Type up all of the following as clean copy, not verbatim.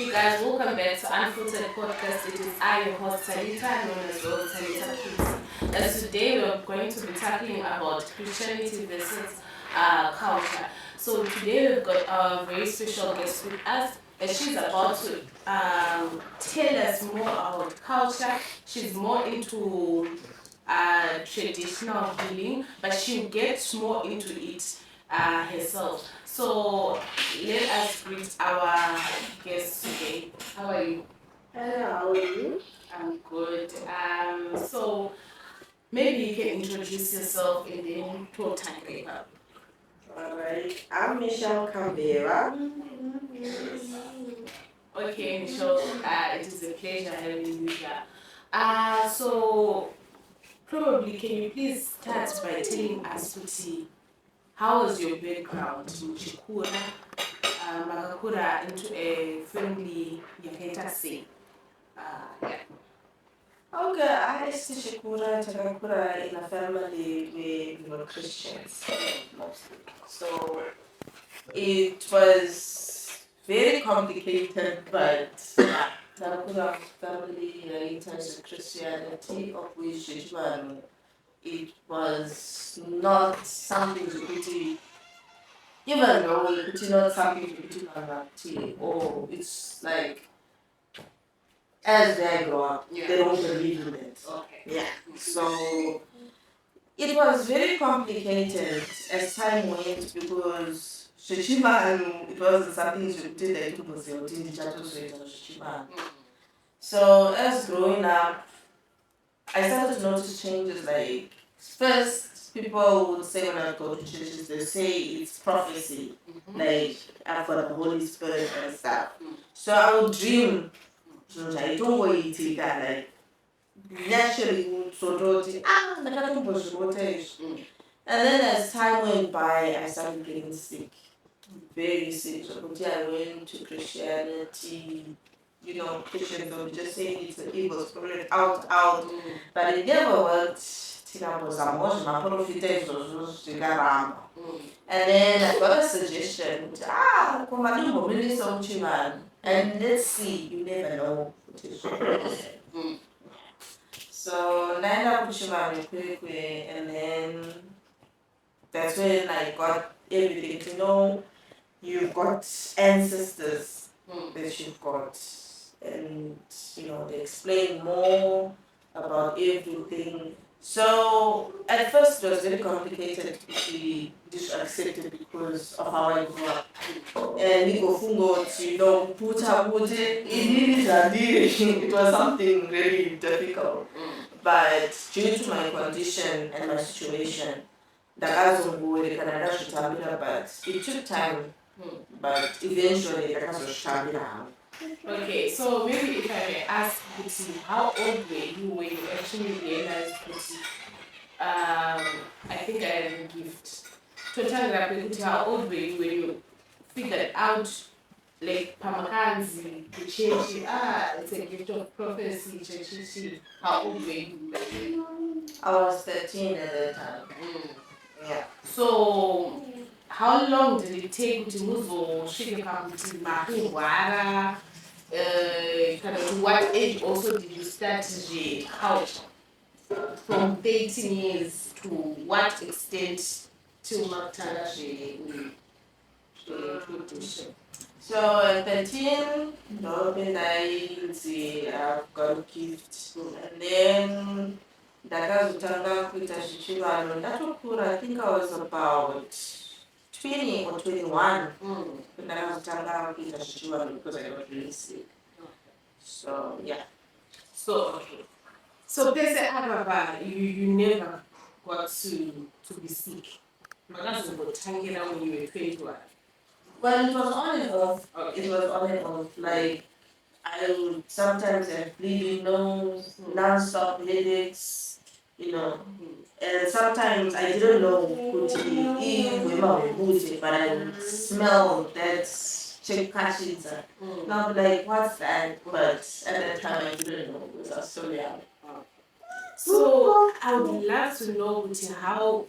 Hey guys, welcome back to Unfiltered Podcast. It is I, your host Talita, known as well Talita Kids. And today we're going to be tackling about Christianity versus culture. So today we've got a very special guest with us, and she's about to tell us more about culture. She's more into traditional healing, but she'll get more into it herself. So let us greet our guest today. How are you? Hello, how are you? I'm good. So maybe you can introduce yourself and then talk time paper. Alright, I'm Michelle Canberra. Okay, Michelle, it is a pleasure having you here. So probably can you please start by telling us how was your background muchikura makakura into a family yakaita sei? Yeah. Okay, I used to Shikura, Takakura in a family where we were Christians mostly. So it was very complicated, but yeah, Takakura family into Christianity, of which it was not something to put even though it's not something to put or it's like as they grow up, they don't believe in it. Okay. Yeah. So it was very complicated as time went because Shichimanu, it wasn't something you did that it was your Shichimanu. So as growing up, I started to notice changes like first people would say when I go to churches, they say it's prophecy. Like I've got the Holy Spirit and stuff. So I would dream I don't go eat it like naturally so and then as time went by I started getting sick. Very sick. So I went to Christianity. Christians will just say it's an evil spirit out. But it never worked. And then I got a suggestion. And let's see, you never know. So naenda kuchimani quickly, and then that's when I got everything to know. You've got ancestors that you've got, and they explain more about everything. So at first it was very complicated to just accept it because of how I grew up. And Nico Fungo, it was something really difficult. But due to my condition and my situation, but it took time. But eventually, Okay, so maybe if I may ask Kuti, how old were you when you actually realized Kuti? I think I have a gift. Kuti, how old were you when you figured out like Pamakanzi, the church, it's a gift of prophecy, church. How old were you? I was 13 at that time. Yeah. So how long did it take to move or kind of what age also did you start the culture? From 13 years to what extent till Maktanga introduction? So at 13, I've got a gift. And then ndakazotanga kuita zvichivano ndatokura. I think I was about 20 or 21 when ndakazotanga kuita zvichivano because I got really sick. So yeah. So okay. So pese ababa you never got to be sick. Makazotangira when you were 21. Well, it was on and off. Okay. It was on and off. Like I would sometimes have bleeding nose, non-stop headaches, And sometimes I didn't know but I would smell that chikachita. And I'll be like, what's that? But at that time I didn't know because I was so young. So I would love to know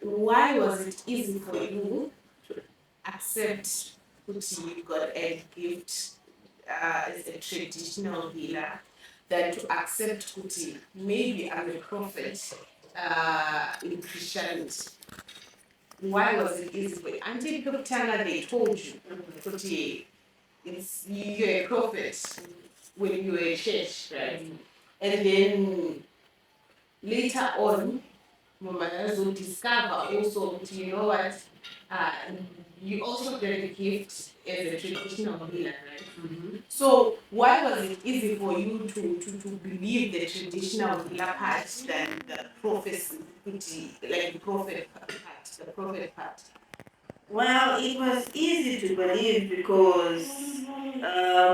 why was it easy for you to accept kuti you got a gift as a traditional healer than to accept kuti maybe I'm a prophet in Christianity. Why was it easy for you? Until Pekutana they told you kuti you're a prophet when you were a church, right? And then later on, Mama will discover also, you know what, uh, you also get a gift as a traditional healer, right? Mm-hmm. So why was it easy for you to believe the traditional healer part than the prophecy, like the prophet part? Well, it was easy to believe because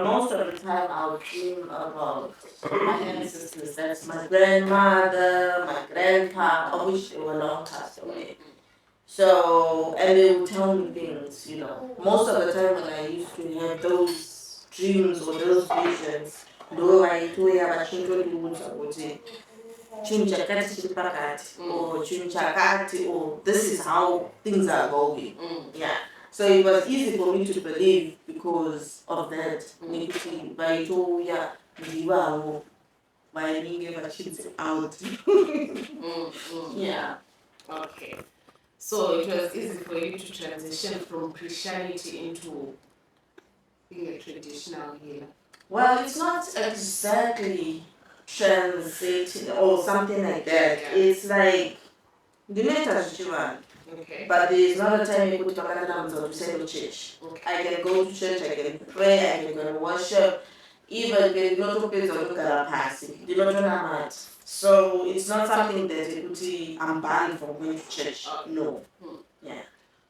most of the time I would dream about my ancestors. That's my grandmother, my grandpa, of which they were long passed away. So, and they would tell me things, you know. Most of the time when I used to have those dreams or those visions, though I told you about children who would chakati chipakati or chakati or this is how things are going. Yeah. So it was easy for me to believe because of that. Out. Yeah. Okay. So it was easy for you to transition from Christianity into being a traditional healer. Well, it's not exactly transiting or something like that. Yeah. It's like the message you want. Okay. But there is not a time you put to say to church. Okay. I can go to church, I can pray, I can go and worship, even get not to pay to passing. You don't know that. So it's not something that I'm banned from going to church. No. Yeah.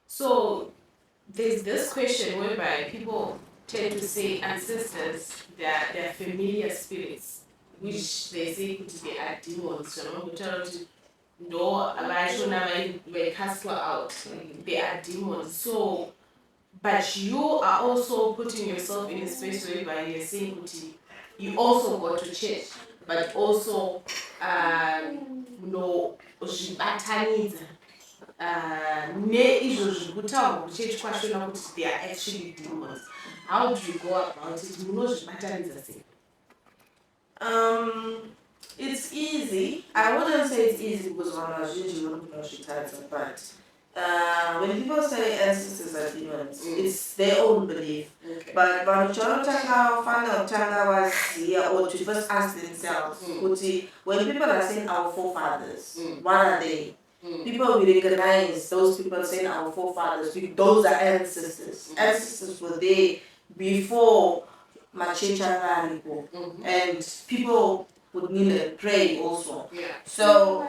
So there's this question whereby people tend to say ancestors, they're familiar spirits, which they say they are demons. No, they cast out. They are demons. So, but you are also putting yourself in a space whereby you're saying you also go to church, but also no zvibatanidza neizvo zviri kutaurwa kuchechi kwachona kuti they are actually demons. How do you go about it? Munozvibatanidza sei? It's easy. I wouldn't say it's easy because one was usually but when people say ancestors are demons, it's their own belief. Okay. But when Chorotaka final Changa was here, or to first ask themselves, when people are saying our forefathers, what are they? People will recognize those people saying our forefathers, those are ancestors. Ancestors were there before Machicha and people would kneel and pray also. Yeah. So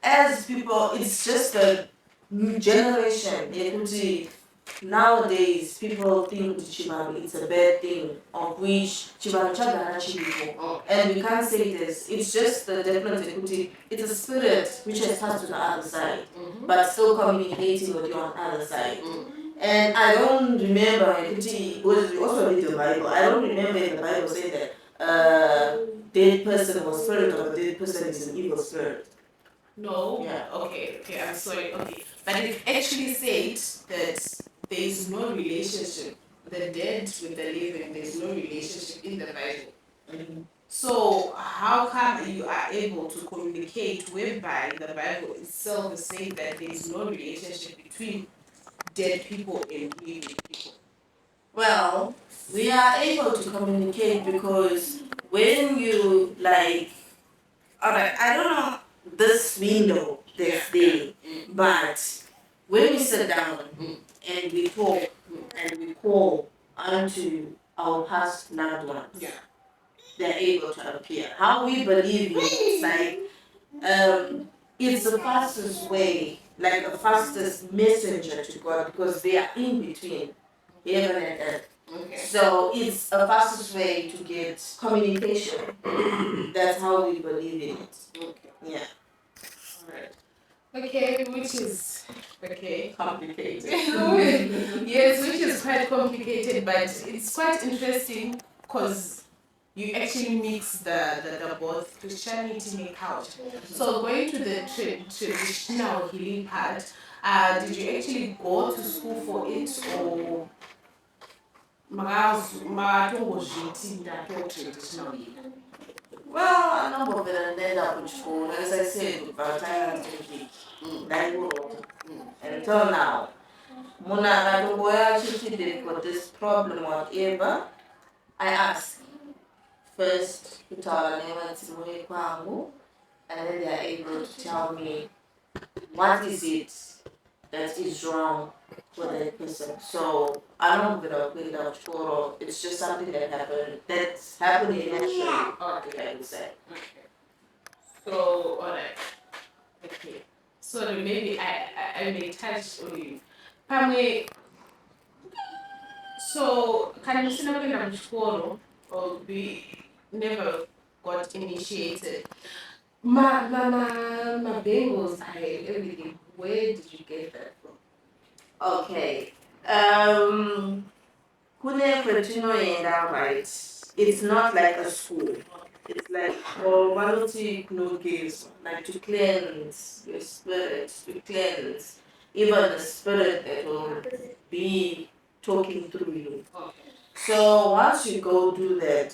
as people, it's just a new generation. Nowadays, people think Chimaru it's a bad thing, of which Chimaru Chagara. And we can't say this. It's just the difference. It's a spirit which has passed to the other side, but still communicating with you on the other side. And I don't remember, we also read the Bible. I don't remember in the Bible saying that dead person was spirit or a dead person is an evil spirit. No? Yeah. Okay, I'm sorry. Okay. But it actually said that there is no relationship. The dead with the living, there is no relationship in the Bible. So how come you are able to communicate whereby the Bible itself is saying that there is no relationship between dead people and living people? Well, we are able to communicate because when you alright, I don't know this window that's there, but when we sit down and we talk and we call unto our past loved ones, they're able to appear. How we believe it's the fastest way, like the fastest messenger to God, because they are in between heaven and earth. Okay. So it's a fastest way to get communication. That's how we believe in it. Okay. Yeah. Alright. Okay, which is complicated. Yes, which is quite complicated, but it's quite interesting because you actually mix the both Christianity and culture. So going to the traditional healing part, did you actually go to school for it, or makatongozvitinda portrait tinoida. Well, I know that I ended up with school, as I said, by the time I was until now. Muna akatongoya chichide for this problem whatever, I ask first kutaura nevadzimu kwangu, and then they are able to tell me what is it that is wrong with that person. So I don't get up with that choro. It's just something that happened. That's happening naturally. Okay, I would say. Okay. So, alright. Okay. So maybe I may touch on you. Pamwe, so can you see nothing from or we never got initiated? My bagels, everything. Where did you get that from? Okay. Kune kwetinoenda, right? It's not like a school. It's like for vanity case, like to cleanse your spirit, to cleanse even the spirit that will be talking through you. Okay. So once you go do that,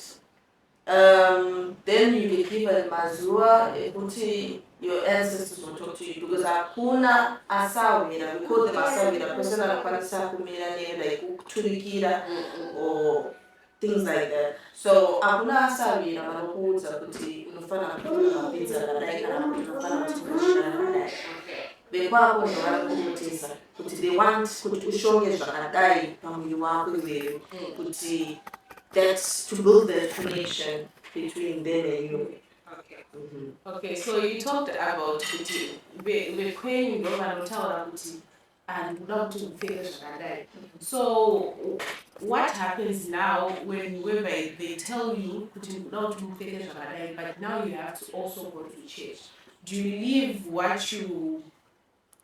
then you get given mazua, ekuti your ancestors will talk to you because hakuna asawira, we call them asawira, person anakwanisa kumira ne like kuturikira or things like that. So hakuna asawira vanokuudza kuti unofana kutora mapizza akadai kana kuti unofana kuchikushira akadai. Vekwako ndovanokumutisa kuti they want kuti ushonge zvakadai pamuviri wako iweyo kuti that's to build that connection between them and you. Okay. Okay, so you talked about kuti bekwenyu ndo vanotaura kuti handikuda kuti mupfeke zvakadai. So what happens now whenever they tell you kuti ndikuda kuti mupfeke zvakadai, but now you have to also go to church? Do you leave what you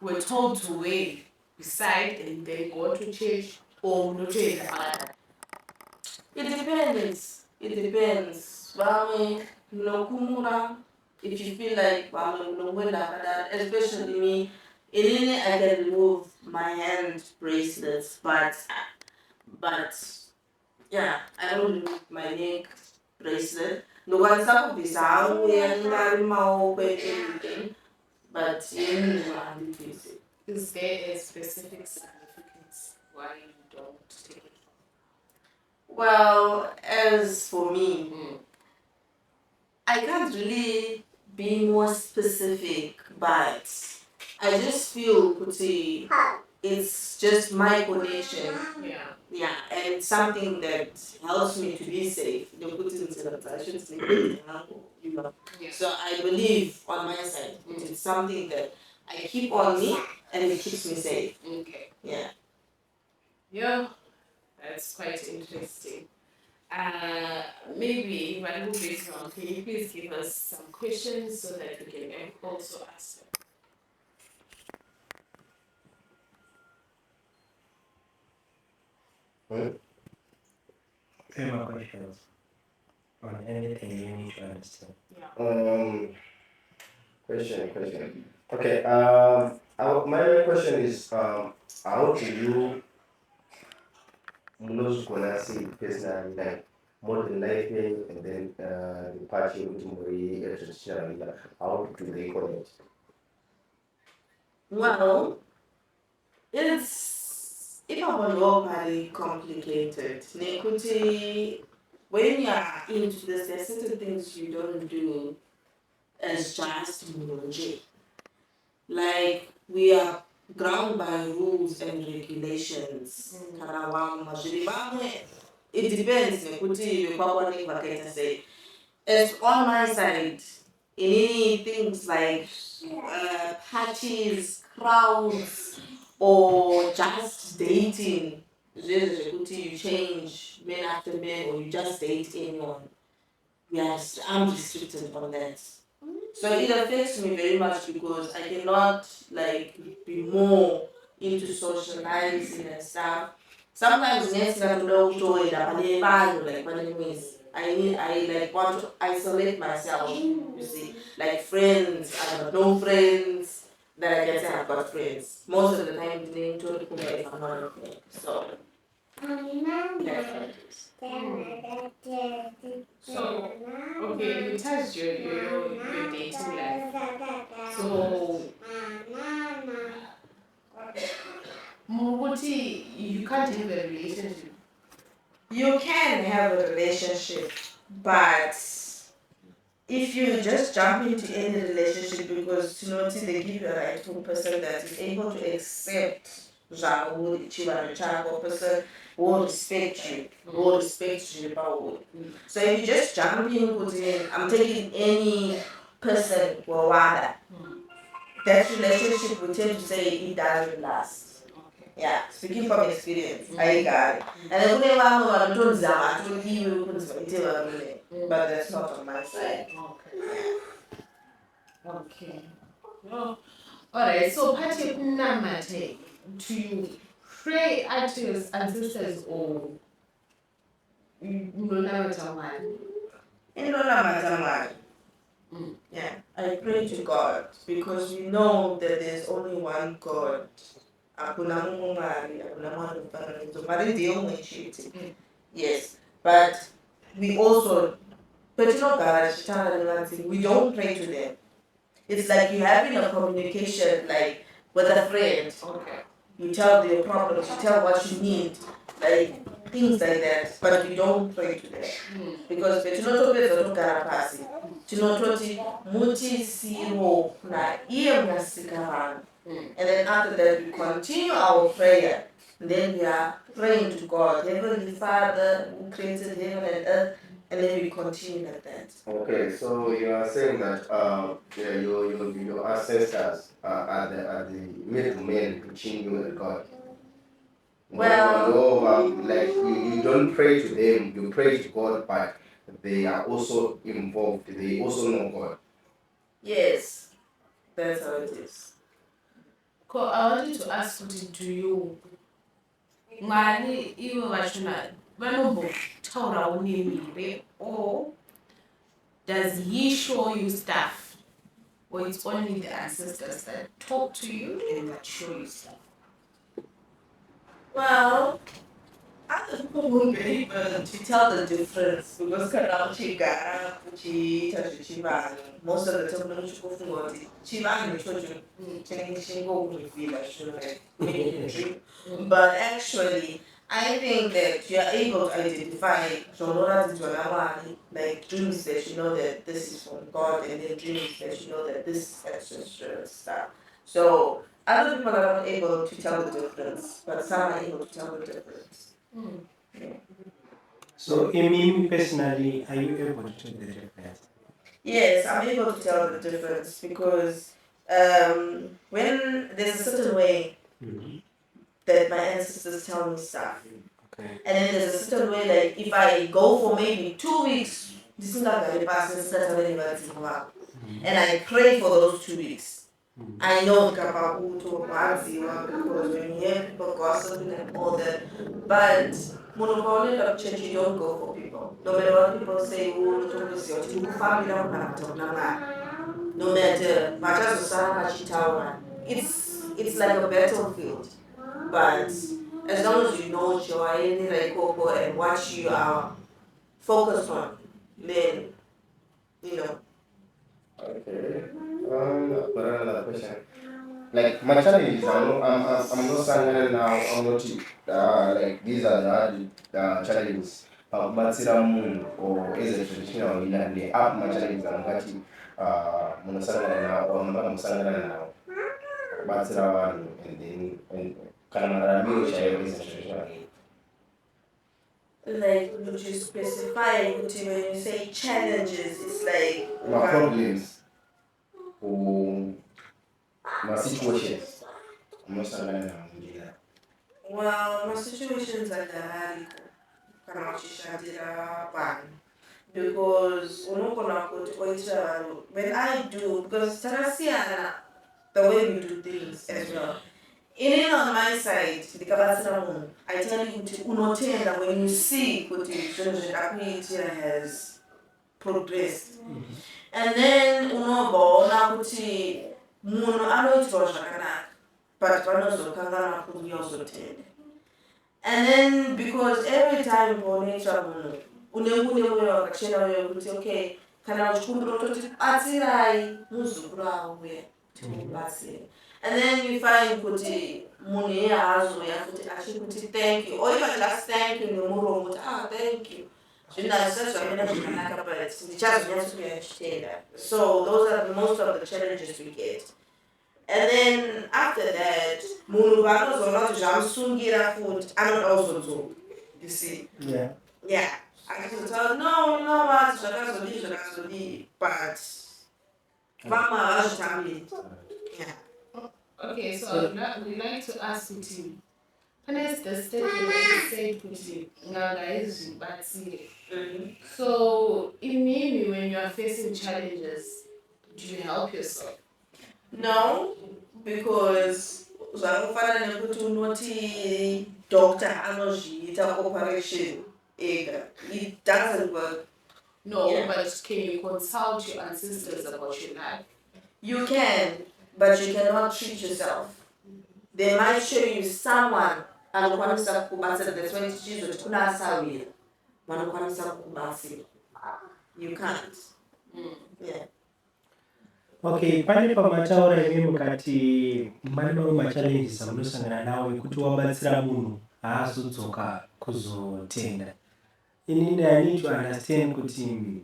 were told to wear beside and then go to church, or unotoenda pakadai? It depends. It depends. Vame nokumura. If you feel like vame nongwenda, especially me, I can remove my hand bracelets, but yeah, I don't remove my neck bracelet. No one some of this everything, but is there a specific significance why you don't take it? Well, as for me, I can't really be more specific, but I just feel kuti it's just my connection. Yeah, and something that helps me to be safe. So I believe on my side, it's something that I keep on me and it keeps me safe. Okay. Yeah. Yeah, that's quite interesting. Maybe if I move this on, can you please give us some questions so that we can also ask them? Three more questions on anything you need to understand. Yeah. Question. Okay. My question is, how do you gonna see personally, like modern life and then the party with Mori traditional? How do they connect? Well, it's very complicated. Nekuti, when you are into this, there's certain things you don't do as just Munoje. Like, we are ground by rules and regulations. It depends. As on my side, any things like parties, crowds, or just dating, you change men after men, or you just date anyone. Yes, I'm restricted on that. So it affects me very much because I cannot like be more into socializing and stuff. Sometimes next I don't know like what it means. I like want to isolate myself, you see. Like friends, I have no friends that I can say I've got friends. Most of the time they don't if I'm not okay. So That's what it is. So, okay, you touched your dating life. So, Mubuti, you can't have a relationship. You can have a relationship, but if you just jump into any relationship because they give you a rightful person that is able to accept person will respect you, So if you just jump in, I'm taking any person or wada, that relationship will tend to say it doesn't last. Yeah, speaking from experience, I got it. And then when I'm told but that's not on my side. Okay. Oh, alright, so Pati Kunamate, do you pray at your ancestors or Yeah, I pray to God because we know that there's only one God. Hakuna Mungu mahali, hakuna mwana mfano Mari ndiye mwenye. Yes, but we also, we don't pray to them. It's like you're having a communication like with a friend. Okay. You tell your problems, you tell what you need, like things like that, but we don't pray to them. Because betinotopedza togara pasi tinototi muti siro na iye munasika vanhu. And then after that we continue our prayer. And then we are praying to God, Heavenly Father who created heaven and earth, and then we continue like that. Okay, so you are saying that your ancestors are the middlemen between you and God. Well, like you don't pray to them, you pray to God, but they are also involved. They also know God. Yes, that's how it is. I wanted to ask what do you Mali iwe vachona vanombotaura unemire or does he show you stuff or it's only the ancestors that talk to you and that show you stuff? Well, other people won't be able to tell the difference because most of the time when you go for but actually I think that you are able to identify like dreams that you know that this is from God and then dreams that you know that this is ancestral stuff. So other people are not able to tell the difference, but some are able to tell the difference. Yeah. So, me personally, are you able to tell the difference? Yes, I'm able to tell the difference because when there's a certain way that my ancestors tell me stuff, Okay. and then there's a certain way like if I go for maybe 2 weeks, and I pray for those 2 weeks. I know because when you hear people gossiping and all that, but when you church, you don't go for people. No matter what people say, no matter it's like a battlefield. But as long as you know and what you are focused on, then you know. Okay. But another question. Like my challenges, I'm not saying now. I'm not like these are the challenges. But or is a traditional in the app my challenges I'm getting munasangana now or musangana now. But and then and Kanamarami which I is a traditional. Like, would you specify when you say challenges? It's like My problems or my situations. I'm not saying now. Well, my situations are the because when I do, because the way we do things as well. In on my side, I tell you to unotenda when you see that has progressed. And then unobaona kuti munhu anoitwa zvakanaka but vanozokangana kuri yozotenda. And then because every time unoita munhu unenge une mwoyo wakachena wekuti okay kana uchikumbira kutoti batsirai muzukuru auya timubatsire. And then you find kuti munhu iye haazoya kuti achikuti thank you or even just thank you nemuromo kuti thank you zvinazisa zvamena zvakanaka but ndichazonyatsokuya chitenda. So those are most of the challenges we get. And then after that, munhu paanozoona kuti zvamusungira futi anoda kuzodzoka. You see? Yeah. Achizoti no, you know what, zvakazodii, but vamwe havazvitambiri. Yeah. Okay, so we'd like to ask you, Hannes, the statement that you said, kuti nganga izvibatsire. So, in Mimi, when you are facing challenges, do you help yourself? No, because zvakafana nekuti unoti doctor anozviita operation ega. It doesn't work. No, but can you consult your ancestors about your life? You can, but you cannot treat yourself. They might show you someone anokwanisa kukubatsira. That's when Jesus kunasawira vanokwanisa kukubatsira. You can't. Yeah. Okay, pane pamataura imi mukati mane mamwe machallenges amunosangana nawo ekuti wabatsira munhu haazodzoka kuzotenda. Inini I need to understand kuti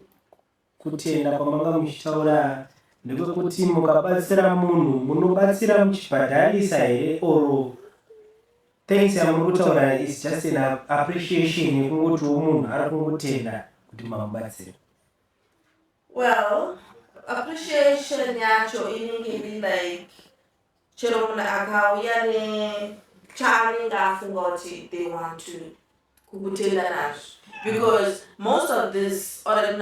kutenda kwamanga muchitaura ndekuti mukabatsira munhu munobatsira muchibhadharisa here or thanks yamuri kutaura is just an appreciation yekungoti munhu ari kungotenda kuti mamubatsira. Well, appreciation yacho inenge iri like chero munhu akauya nechaanenge afunga kuti they want to kukutenda nazvo. Because most of this, or it's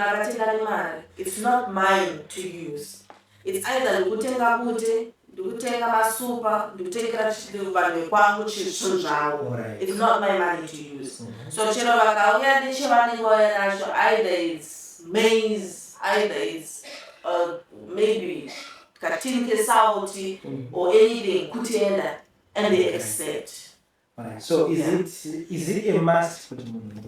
not mine to use. It's either ndikutenga bute, ndikutenga masupa, ndikutengera vanhu kwangu chinhu zvavo. It's not my money to use. So chero vakauya nechavanenge vauya nacho, either it's maize, either it's maybe katinke sauti or anything kutenda, and they accept. Right. So is it a must for the movie?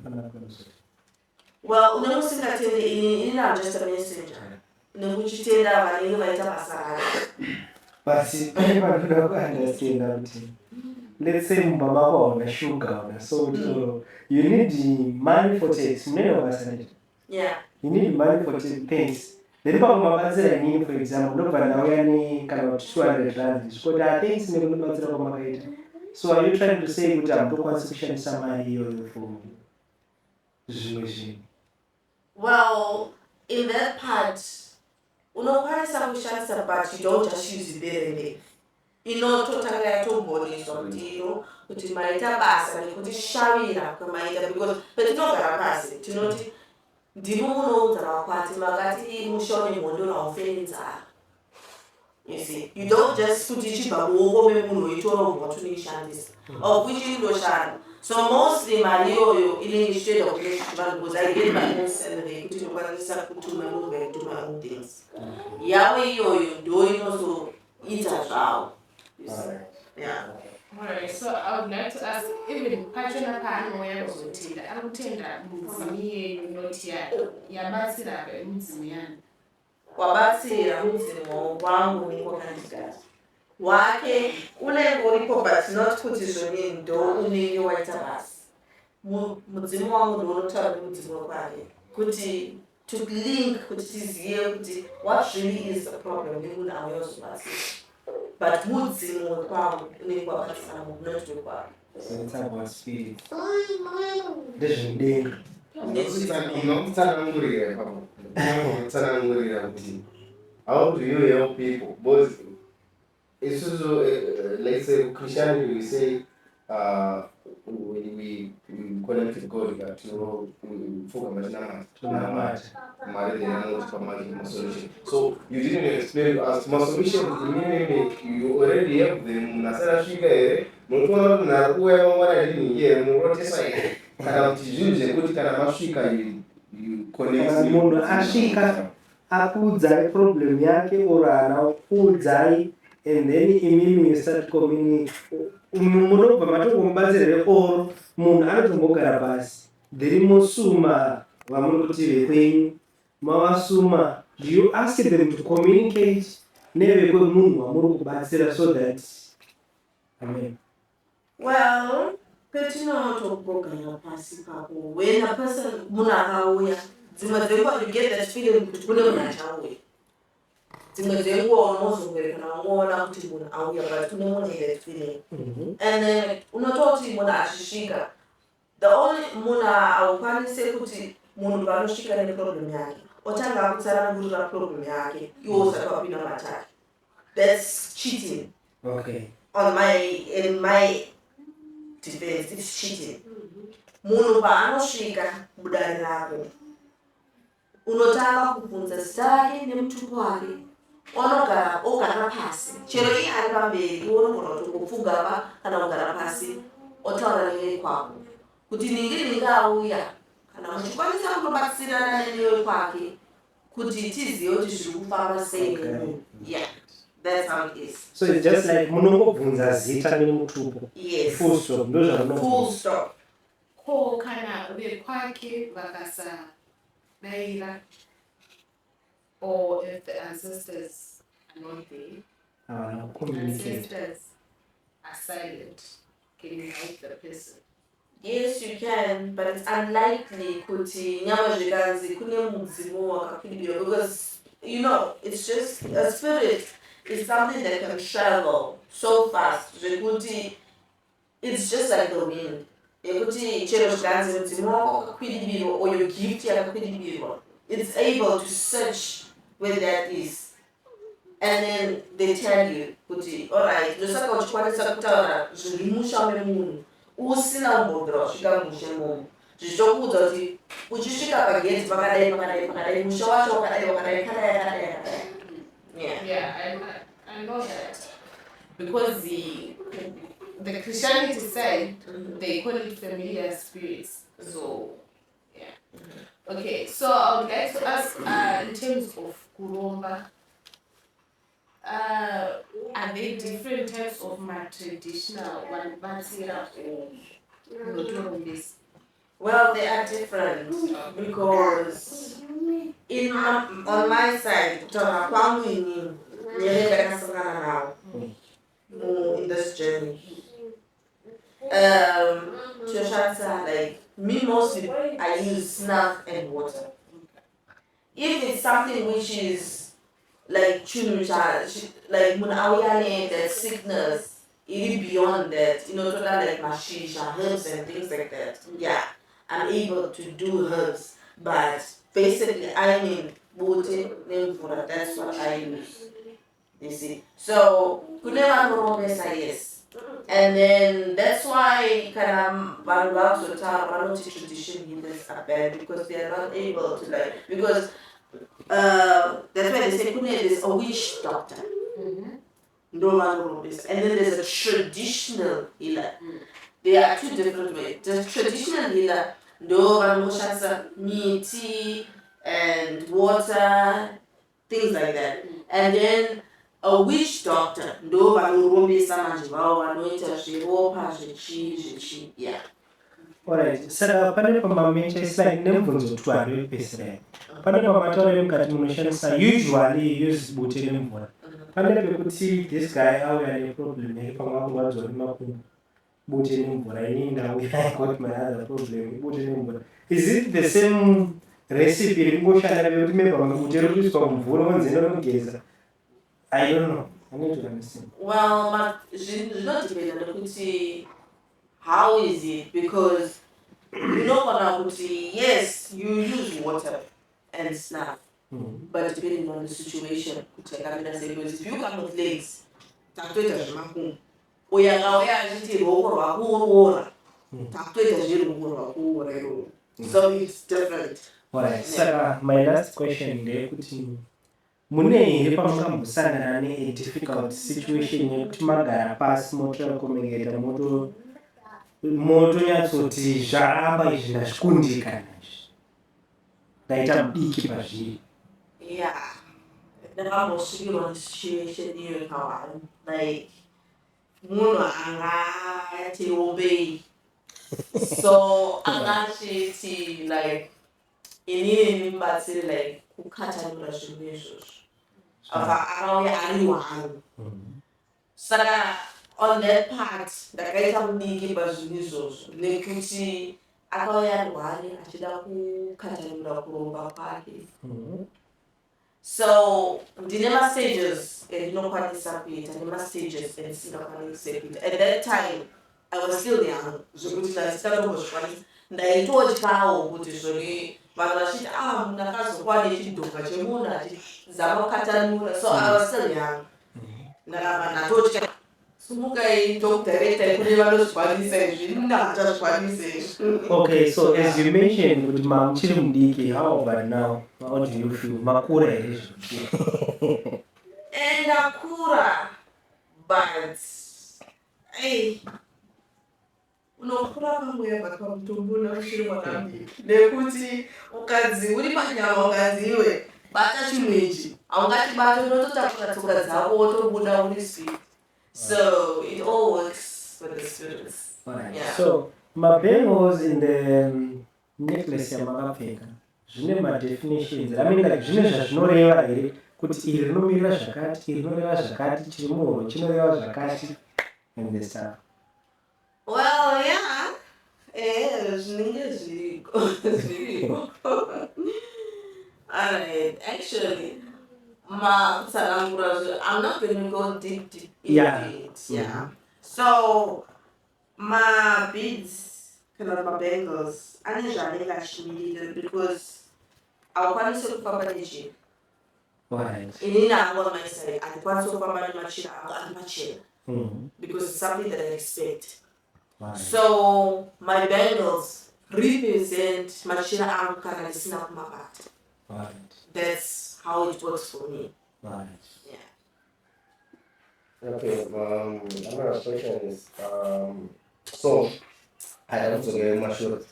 Well, unemusingatende I'm just a messenger. Nekuchitenda vanenge vaita basa ravo. But pane vanhu understand that. Let's say mama waona sugar, so you need money for tax. Yeah. You need money for things. Then pamabatsira inini, for example, ndobva ndauya kana 200 rand. Zvikoda things nekubatsira kwamakaita. So are you trying to say kuti hamtokwanisa kushandisa mari iyoyo for zvimwe zvinhu? Well, in that part, unokwanisa kushandisa but you don't just use it there and there. Inototanga yatomboniswa kuti maita basa nekuti shavira kwemaita because petinogara pasi tinoti ndimo munounza makwati makati mushoni mhondo naufeni nzara. You see, you don't just put ichibva muoko memunhu weitora ubva tunoishandisa of which indoshanda. So mostly mari iyoyo inenge ichitoenda kune vanhu because I get my own salary kuti ndokwanisa kutuma move and do my own things. Yavo iyoyo ndo inozoita zvavo. Yeah. Alright, so I would like to ask, even pachona paanoya kuzotenda, arikutenda mudzimu yenyu noti yabatsira mudzimu yangu. Wabatsira mudzimu wangu nikwakandigara. Wake unenge uripo but not kuti zvoni ndo unenge waita basa. Mudzimu wangu ndo unotaura nemudzimu wake. Kuti to link kuti tiziye kuti what really is the problem nemunhu auya kuzobatsira. But mudzimu wekwangu unenge wabatsira munhu not wekwangu. So it's about spirit. Ndezvemudenga. How do you help people? Both, it's also, let's say, Christianity, we say, we connect with God, but we focus on solution. So you didn't explain to us my solution. You already have them. Nasara shiga mutuwa na kuwe mwana dini ye murote sai. Kana mtijuje kuti kana mashika you connect. Munhu ashika akudzai problem yake or anakudzai and then imimi start coming munobva matomubatsire oro munhu anotombogara pasi dhiri suma vamuri kuti vekwenyu mavasuma. Do you ask them to communicate nevekwemunhu wamuri kubatsira so that amen? Well, petinotombogara pasi papo when a person munhu akauya dzimwe dzenguva you get that feeling kuti kune munhu achauya. Dzimwe dzenguva unozongoenda unoona kuti munhu auya but kune munhu that feeling. And then unototi munhu achisvika the only munhu haukwanise kuti munhu panosvika neproblem yake otanga akutsanangurira problem yake iwo usati wapinda mataki. That's cheating. Okay. In my defense, it's cheating. Munhu paanosvika mudare rako unotanga kubvunza zita rake nemutupo wake ogara pasi chero iye ari pamberi unogona kutongopfugama kana kugara pasi otaura newe kwako kuti ningi auya kana muchikwanisa kutobatsirana newe kwake kuti tizive kuti zviri kufamba sei nemunhu. Yeah, that's how it is. So it's just like munongobvunza zita nemutupo. Yes. Full stop. Full stop. Ko kana vekwake vakasadayira, or if the ancestors are not there, ancestors are silent, can you help the person? Yes, you can, but it's unlikely kuti nyama zvikanzi kune mudzimu wakakwirira, because you know it's just a spirit is something that can travel so fast zvekuti it's just like the wind. Yekuti chero zvikanzi mudzimu wako wakakwirira or your gift yakakwirira, it's able to search where that is, and then they tell you kuti alright ndosaka uchikwanisa kutaura zviri musha memunhu usina umbobvira wasvika mushe momo zvichitokuudza kuti uchisvika pagedzi pakadai musha wacho wakadai kadai. Yeah, I know that because the Christianity side they call it familiar spirits. So yeah. Okay, so I would like to ask in terms of kuromba, are there different types of my traditional one batsira or notorombis? Well, they are different because on my side, in this journey, like me mostly I use snuff and water. If it's something which is like chunucha, like munawiyane, that sickness, even beyond that, you know, like mashisha, herbs and things like that. Yeah, I'm able to do herbs, but basically I mean water, that's what I use. You see, so yes. And then that's why tradition healers are bad because they are not able to like, because that's why they say there's a witch doctor. And then there's a traditional healer. There are two different ways. The traditional healer, meat and water, things like that. And then a witch doctor, yeah. Alright, saka pane pamamencha slide nemvunzo twari wepesere. Pane pamataura mukati munoshandisa usually use bute nemvura. Pane pekuti this guy auya neproblem yake pamwe akurwadzwa nemakumbo. Bute nemvura ini ndauya I got my other problem bute nemvura. Is it the same recipe ringoshanda pekuti maybe pamwe bute rikuiswa mumvura wanzenda nomugeza? I don't know. I need to understand. Well, but not dependent how is it? Because you know yes, you use water and snuff. But depending on the situation, because if you come with legs, so it's different. Alright, Sarah, my last question is mune here pamakambosangana ne difficult situation yekuti magara pasi motokomengeta moto nyatsoti zvaramba izvi ndazvikundikana izvi ndaita mudiki pazviri. Yeah, ndakambosvikirwa nesituation iyo yakawanda like munhu angati ombei so angachiti like inini ndimubatsiri like kukhatanura zvinhu izvozvo akauya ari wangu saka on that part ndakaita mudiki pazvinhu izvozvo nekuti akauya ari wani achida kukhatanura kuromba kwake so ndine mastages endinokwanisa kuita nemastages endisingakwanise kuita at that time I was still young zvekuti ndaisikatombozvikwanisa ndaitotyawo kuti zvoni vanhu vachiti munhu akazokuwa nechidhonga chemunhu achizama kukhatanura so I was still young ndakabva ndatotya sumukai tokudirecta kune vanozvikwanisa izvi ndachazvikwanisa izvi. Okay, so as you mentioned kuti muchiri mudiki, how about now? How do you feel? Makura here zvino. Ndakura but unokura pamwe pamutumbu neuchiri mwana mudiki nekuti ukadzi uri panyama ukadzi iwe bata chinhu ichi haungachibati unototakura tsoka dzako wotobuda uri sweet so it all works with the spirits. Alright. Yeah. So mabangles in the necklace yamakapfeka zvine madefinitions, I mean like zvine zvazvinoreva here kuti iri rinomirira zvakati, iri rinoreva zvakati, chiri muhuro chinoreva zvakati and the stuff. Well, yeah. Zvinenge zviriko. Alright, actually, I'm not going to go deep into it. Yeah. So, my beads, kind of my bangles, ane zvanenge achimilira because haukwanisi kufamba nechiro. Right. Inini hangu on my side, handikwanisi kufamba nemachira angu ari machena. Because it's something that I expect. Right. So my bangles represent machira angu kana ndisina kumabata. Right. That's how it works for me. Right. Yeah. Okay, another question is, so I also get my short.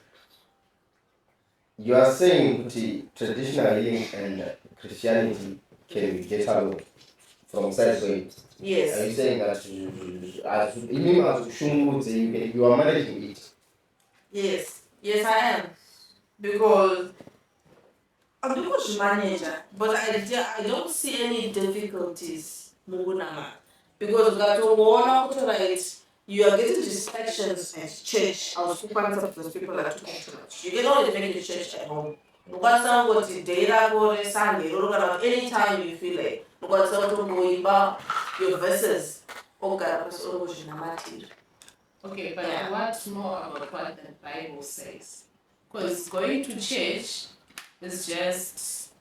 You are saying that traditional healing and Christianity can get along from side to side. Yes. Are you saying that you are managing it? Yes. Yes, I am. Because I'm the manager, but I don't see any difficulties. Because we got to warn right. You are getting distractions at church. I was spoken to those people that took church. You get all the make the church at home. Because some go to data go Sunday, anytime you feel like because some to go about your verses. Okay, but what's more about what the Bible says? Because going to church is just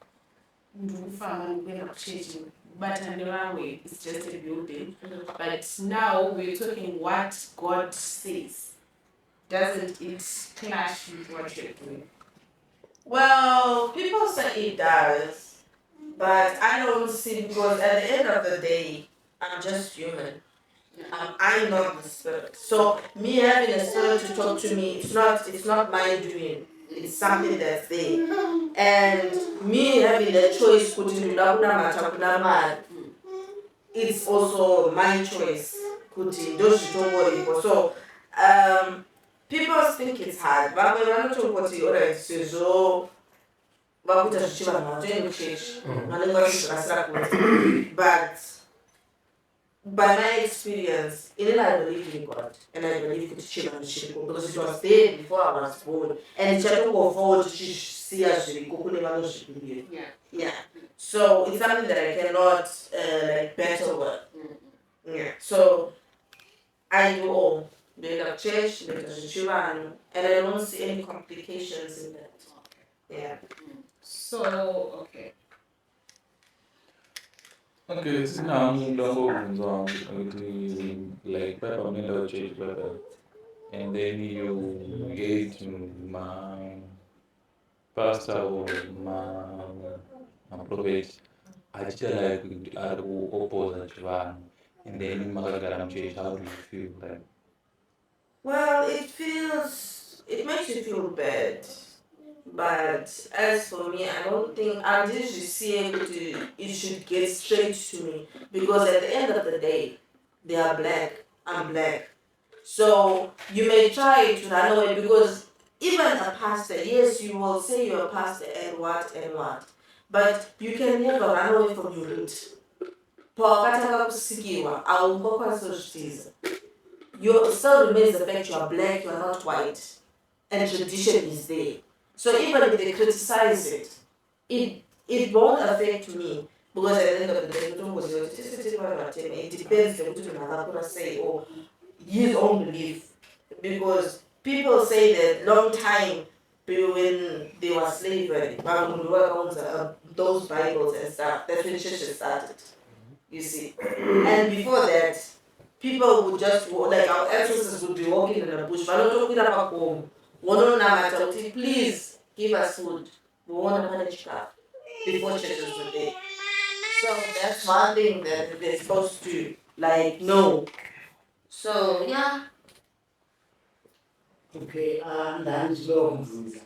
but anyway, it's just a building. But now we're talking what God says. Doesn't it clash with what you're doing? Well, people say it does, but I don't see because at the end of the day, I'm just human. I'm not the spirit. So me having a spirit to talk to me, it's not my doing. It's something that's there. And me having a choice it's also my choice. So people think it's hard. But when I'm talking about it, so but by my experience, I believe in God and I believe in Shiva because it was there before I was born. And it's just go forward to see us. Yeah. So it's something that I cannot like battle with. Yeah. So I do all. They have church, they have Shiva, and I don't see any complications in that. Yeah. So, okay. Okay, so now I'm like Pepper Miller church Pepper. And then you get my pastor or my prophet. I just like I will oppose that and then in Magagaram church, how do you feel like? Well, it makes you feel bad But as for me, I don't think I'm just saying it should get straight to me because at the end of the day, they are black. I'm black. So you may try to run away because even a pastor, yes, you will say you're a pastor and what, but you can never run away from your root. Pakataka kusikiwa au kwakwasoshitiza. You still remains the fact you are black, you are not white, and tradition is there. So even if they criticize it, it won't affect me because at the end of the day, it depends on what say or his own belief. Because people say that long time when there was slavery, those Bibles and stuff, that's when churches started. You see, and before that, people would just walk, like our ancestors would be walking in the bush. But not talking about home. Please give us food. We want to manage that before churches were there. So that's one thing that they're supposed to like know. So yeah. Okay, ndandichida kubvunza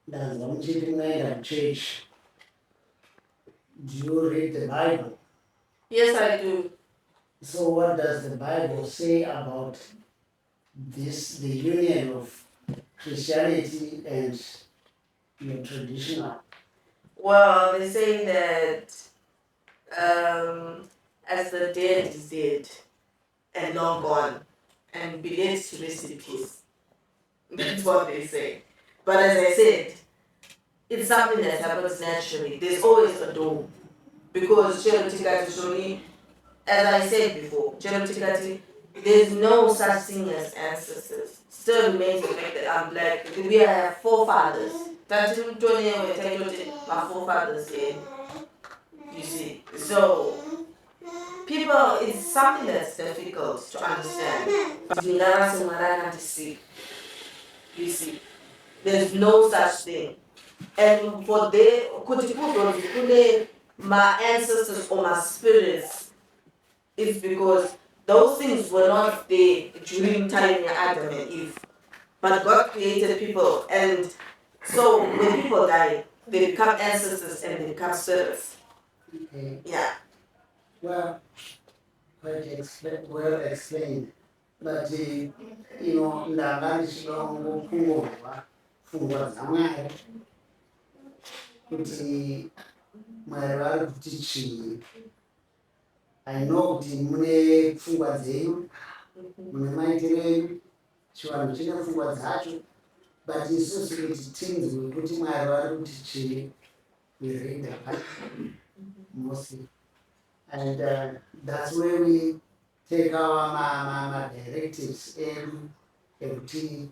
ndanzwa muchiti munoenda kuchurch. Do you read the Bible? Yes, I do. So what does the Bible say about this, the union of Christianity and your traditional? Well, they say that as the dead is dead and long gone, and be laid to rest in peace. That's what they say. But as I said, it's something that happens naturally. There's always a door. Because Cherotikati, as I said before, Cherotikati, there's no such thing as ancestors. Still remains the fact that I'm black. We have forefathers. My forefathers here. You see. So people, it's something that's difficult to understand. You see. There's no such thing. And for my ancestors or my spirits, it's because those things were not there during time of Adam and Eve. But God created people, and so when people die, they become ancestors and they become spirits. Okay. Yeah. Well, well explained. But ndanga ndichidongopungurwa pfungwa dzamwari kuti mwari vari kuti chii. I know kuti mune pfungwa dzenyu, mune maitiro enyu, chivanhu chine pfungwa dzacho, but isusu kuti tinzwe kuti mwari vari kuti chii, we read the Bible mostly. And that's where we take our directives ekuti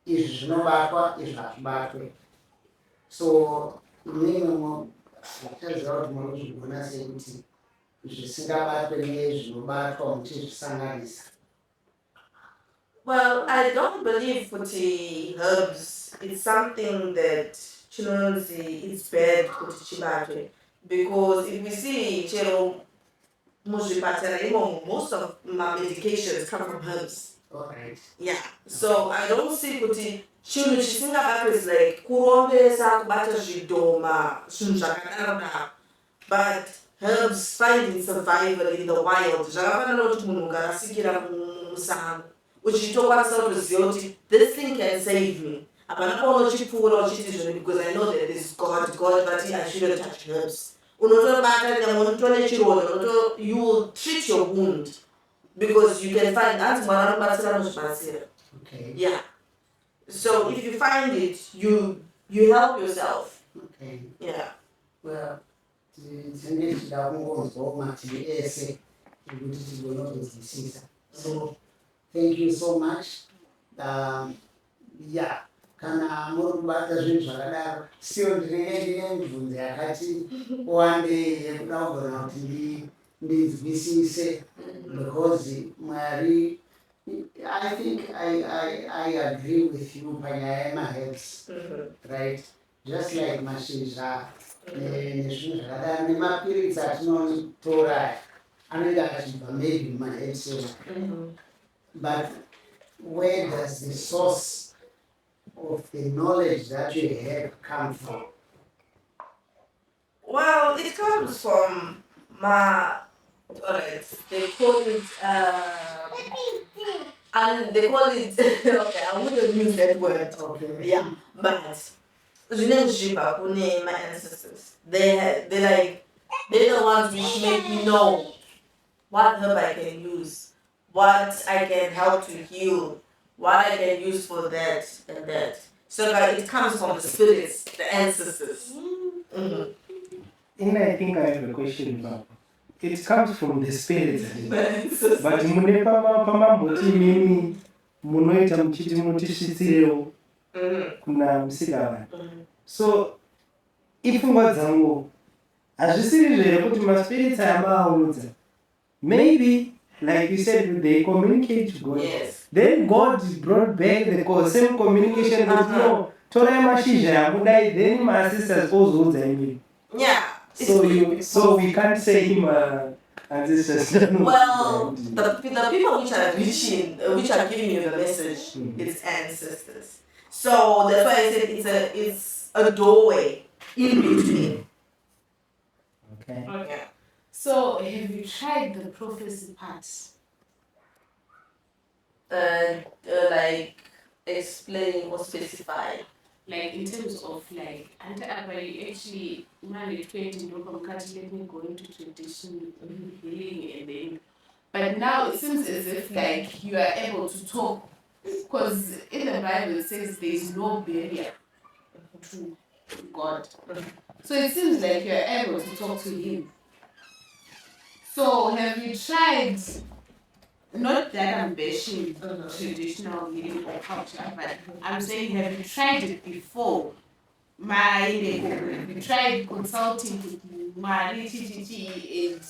izvi zvinobatwa, izvi hazvibatwe. So imwimwe muchaziva kuti munozvigona sei kuti zvisingabatwe nezvinobatwa muchizvisanganisa. Well, I don't believe kuti herbs is something that chinonzi it's bad kuti chibatwe, because if we see chero muzvipatara imomo, most of my medications come from herbs. Alright. Yeah. So I don't see kuti chinhu chisingabatwe is like kurombesa kubata zvidhoma zvinhu zvakadaro. But herbs finding survival in the wild zvakafanana kuti munhu ukarasikira musango uchitokwanisa kutoziva kuti this thing can save me. Hapana pauno chipfuura uchiti zvinhu because I know that this is God, but I shouldn't touch herbs. Unotobata nyamwe unotone chironda, you will treat your wound because you can find that mwana anobatsira muzvibatsira. Okay. Yeah. So if you find it, you help yourself. Okay. Yeah. Well, tinenge tichida kungonzwawo mativi ese ekuti tigone kunzwisisa. So thank you so much. Yeah, kana muri kubata zvinhu zvakadaro, still ndine mibvunzo yakati wandei yekuda kugona kuti ndinzwisise, because Mwari, I think I agree with you panyaya yemaherbs, right? Just like mashizha nezvinhu zvakadaro nemapiritsi atinotora anenge akachibva maybe mumaherbs. But where does the source of the knowledge that you have come from? Well, it comes from my. Alright, they call it. And they call it. Okay, I wouldn't use that word. Okay. Yeah, but my ancestors. They're the ones which make me know what herb I can use, what I can help to heal, what I can use for that and that. So that it comes from the spirits, the ancestors. Mhm. And I think I have a question now. It comes from the spirits. The ancestors. But mune pamamhoti imimi munoita muchiti munotisvitsirewo kuna musikana. So ipfungwa dzangu hazvisiri here kuti maspirits ayamaaudza, maybe like you said they communicate to God. Yes. Then God brought back the same communication that no, torai mashizha yamudai, then my sisters ozoudza imimi. Yeah. So we can't say him ancestors. Well, the people which are reaching, which are giving you the message, it's ancestors. So that's why I said it's a doorway in between. Okay. Okay. So have you tried the prophecy part? Like explain or specify. Like in terms of like, you actually managed to let me go into tradition healing and then, but now it seems as if like you are able to talk, because in the Bible it says there is no barrier to God. So it seems like you are able to talk to Him. So have you tried? Not that I'm bashing traditional healing or culture, but I'm saying, have you tried it before? Have you tried consulting with Mari and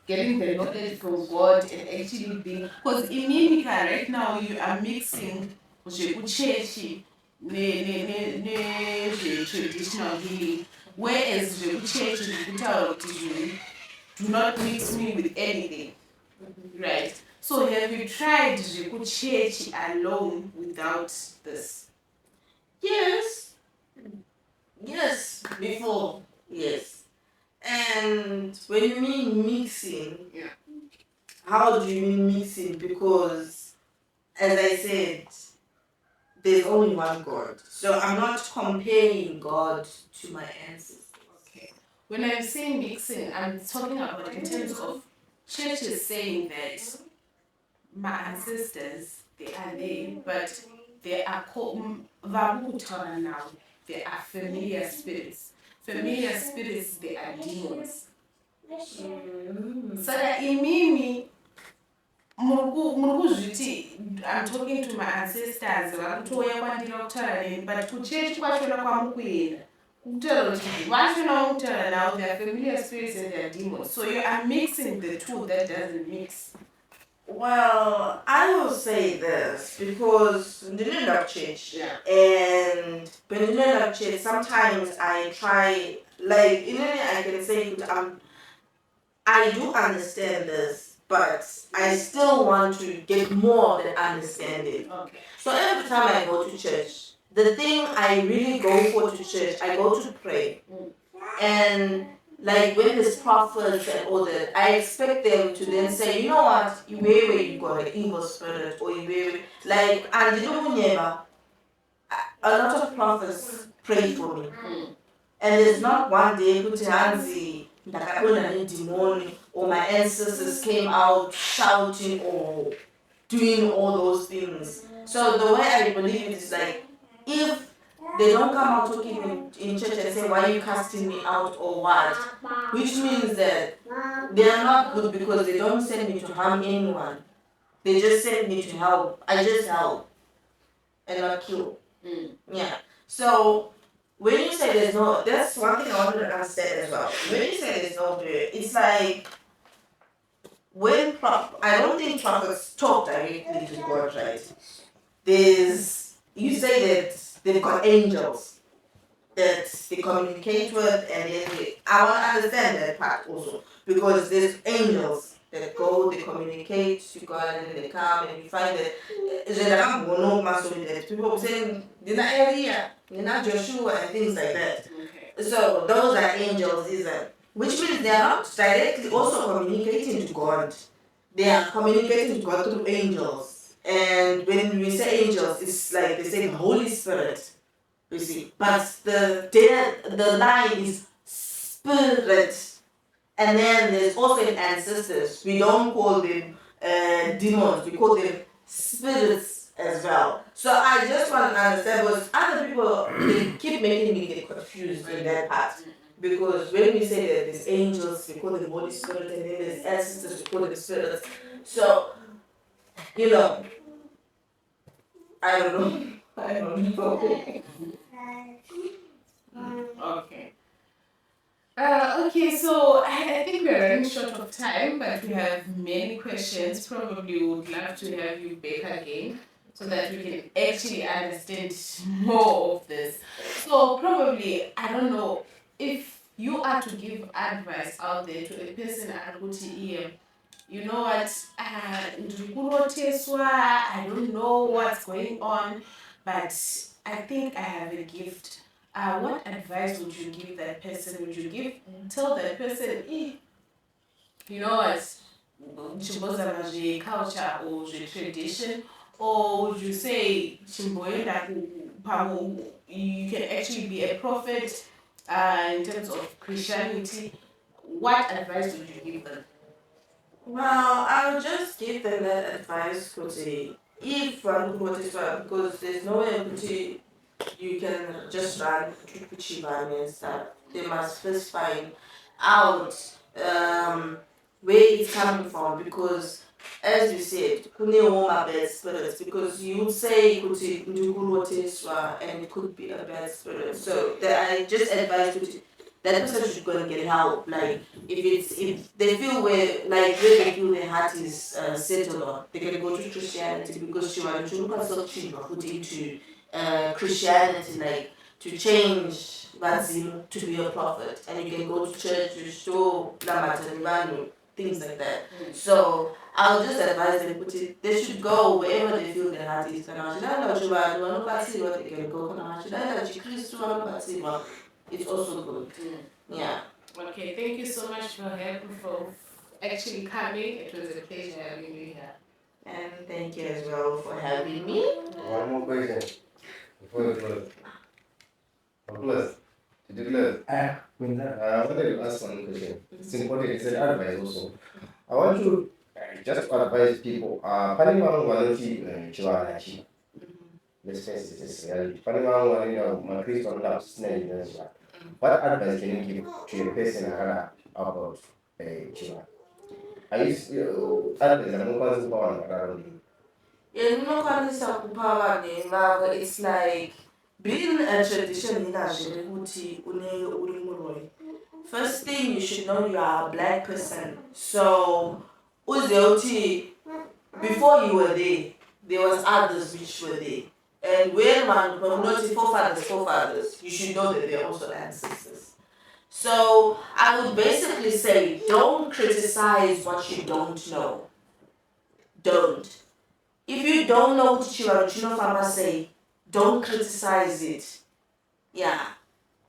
getting the knowledge from God and actually being, because in Mimika right now you are mixing chechi traditional healing, whereas chechi do not mix me with anything. Right. So have you tried church alone without this? Yes. Yes. Before. Yes. And when you mean mixing, how do you mean mixing? Because, as I said, there's only one God. So I'm not comparing God to my ancestors. Okay. When I'm saying mixing, I'm talking about in terms of churches saying that my ancestors, they are there, but they are called Vabutara now. They are familiar spirits. Familiar spirits, they are demons. So that imimi I'm talking to my ancestors, but kuchechi kwachona kwamukuenda. Now they are familiar spirits and they are demons. So you are mixing the two that doesn't mix. Well, I will say this because in the end of church, and when in the end of church, sometimes I try, like, I can say, I do understand this, but I still want to get more than understanding. Okay. So every time I go to church, the thing I really go for to church, I go to pray. And like when there's prophets and all that, I expect them to then say, you know what, you got an evil spirit, or like, and you know, never, a lot of prophets pray for me. And there's not one day kuti hanzi ndakabona nedemoni, or my ancestors came out shouting or doing all those things. So the way I believe it is like, if they don't come out talking in church and say, why are you casting me out or what? Which means that they are not good because they don't send me to harm anyone. They just send me to help. I just help and not kill. Yeah. So when you say there's no, that's one thing I wanted to understand as well. When you say there's no barrier, it's like when I don't think prophets talk directly to God, right? You say that they've got angels that they communicate with, and then I want to understand that part also, because there's angels that go, they communicate to God, and then they come, and you find that that people saying, Nina Elia, Nina Joshua, and things like that. Okay. So those are angels, which means they are not directly also communicating to God. They are communicating to God through angels. And when we say angels, it's like they say the Holy Spirit. You see, but the line is spirit. And then there's also ancestors. We don't call them demons. We call them spirits as well. So I just want to understand because other people they keep making me get confused in that part. Because when we say that there's angels, we call them Holy Spirit, and then there's ancestors, we call them spirits. So, you know, I don't know. I don't know. Okay. Okay, so I think we're running short of time, but we have many questions. Probably would love to have you back again so that we can actually understand more of this. So probably, I don't know, if you are to give advice out there to a person at Kuti, you know what, I don't know what's going on, but I think I have a gift. What advice would you give that person? Would you tell that person, you know what, chimboza mazve culture or the tradition, or would you say chimboenda you can actually be a prophet in terms of Christianity? What advice would you give them? Well, I would just give them that advice, Kuti. If one could because there's no way Kuti you can just run to Kuchibani and stuff. They must first find out where it's coming from because as you said, kune homa bad spirits because you would say kuti ndukuroteswa and it could be a bad spirit. So that I just advise Kuti that person should go and get help. Like if they feel where they feel their heart is settled on, they can go to Christianity because she wants to put into Christianity, like to change Bazim to be a prophet, and you can go to church to show Lamatanibanu, things like that. So I'll just advise them, put it, they should go wherever they feel their heart is. It's also good. Yeah. Okay, thank you so much for actually coming. It was a pleasure having you here. And thank you as well for having me. One more question before we close. Plus, did you close? I wanted to ask one question. It's important. It's an advice also. I want to just advise people. Panimang walanti chiwanachi. Let's face it, it's reality. Panimang walanti makristo na snake nasa. What advice can you give to a person about chiwa? I used advice. I'm not going to go on around. It's like being a tradition in Ashikuti. First thing you should know you are a black person. So Uzeoti, before you were there was others which were there. And when man community forefathers, you should know that they're also ancestors. So I would basically say don't criticize what you don't know. Don't. If you don't know what Chirachino say, don't criticize it. Yeah.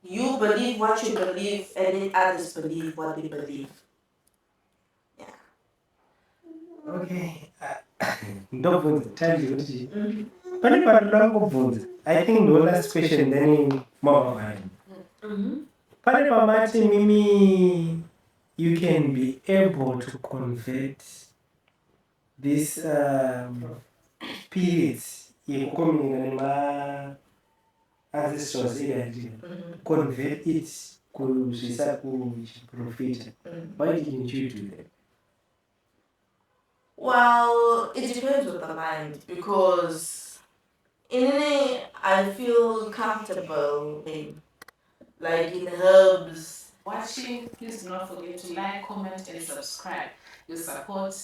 You believe what you believe and then others believe what they believe. Yeah. Okay. Ndobvunza time kuti pane pandoda kungobvunza. I think the last question then more pane pamati mimi you can be able to convert this periods yekukomunika ancestors convert it kuzvisa kuchiprofita. Why didn't you do that? Well, it depends on the mind because in any I feel comfortable in herbs. Watching, please do not forget to like, comment, and subscribe. Your support